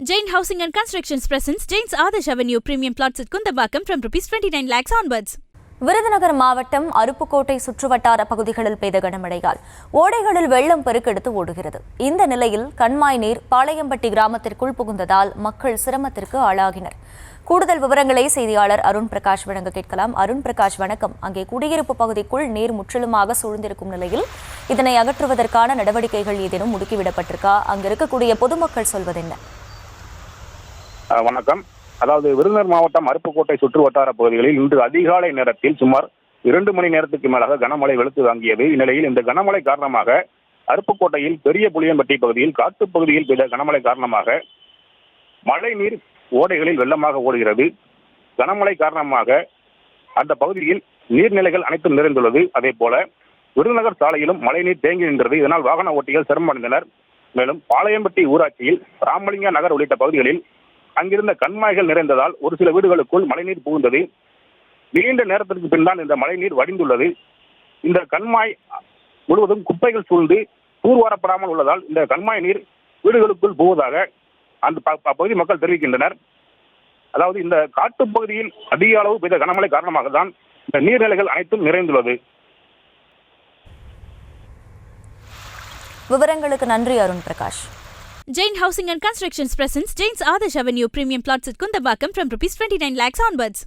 Jain Housing and Constructions presents Jain's Adarsh Avenue Premium Plots at Kundambakam from ₹29 lakhs onwards. Virudhunagar மாவட்டம் அருப்புக்கோட்டை சுற்றுவட்டார பகுதிகளில் பெய்த கனமழையால் ஓடைகளில் வெள்ளம் பெருக்கெடுத்து ஓடுகிறது. இந்த நிலையில் கண்மாய் நீர் பாளையம்பட்டி கிராமத்திற்குள் புகுந்ததால் மக்கள் சிரமத்திற்கு ஆளாகினர். கூடுதல் விவரங்களை செய்தியாளர் அருண் பிரகாஷ் வழங்க கேட்கலாம். அருண் பிரகாஷ், வணக்கம். அங்கே குடியிருப்பு பகுதிக்குள் நீர் முற்றிலுமாக சூழ்ந்திருக்கும் நிலையில் இதனை அகற்றுவதற்கான நடவடிக்கைகள் ஏதேனும் முடுக்கிவிடப்பட்டிருக்கா? அங்கு இருக்கக்கூடிய பொதுமக்கள் சொல்வதென்ன? வணக்கம். அதாவது விருதுநகர் மாவட்டம் அருப்புக்கோட்டை சுற்று வட்டார பகுதிகளில் இன்று அதிகாலை நேரத்தில் சுமார் 2 மணி நேரத்துக்கு மேலாக கனமழை வெளுத்து வாங்கியது. இந்நிலையில் இந்த கனமழை காரணமாக அருப்புக்கோட்டையில் பெரிய புளியம்பட்டி பகுதியில் காட்டுப்பகுதியில் பெய்த கனமழை காரணமாக மழை நீர் ஓடைகளில் வெள்ளமாக ஓடுகிறது. கனமழை காரணமாக அந்த பகுதியில் நீர்நிலைகள் அனைத்தும் நிறைந்துள்ளது. அதே போல விருதுநகர் சாலையிலும் மழைநீர் தேங்கி நின்றது. இதனால் வாகன ஓட்டிகள் சிரமமடைந்தனர். மேலும் பாளையம்பட்டி ஊராட்சியில் ராமலிங்க நகர் உள்ளிட்ட பகுதிகளில் அங்கிருந்த கண்மாய்கள் நிறைந்ததால் ஒரு சில வீடுகளுக்குள் மழைநீர் புகுந்தது. நீண்ட நேரத்திற்கு பின் தான் இந்த மழைநீர் வடிந்துள்ளது. இந்த கண்மாய் முழுவதும் குப்பைகள் சூழ்ந்து தூர்வாரப்படாமல் உள்ளதால் இந்த கண்மாய் நீர் வீடுகளுக்குள் புகுவதாக அந்த பகுதி மக்கள் தெரிவிக்கின்றனர். அதாவது இந்த காட்டுப்பகுதியில் அதிக அளவு பெய்த கனமழை காரணமாக தான் இந்த நீர்நிலைகள் அனைத்தும் நிறைந்துள்ளது. விவரங்களுக்கு நன்றி Arun Prakash. Jain Housing and Constructions presents Jain's Adarsh Avenue Premium Plots at Kundambakam from ₹29 lakhs onwards.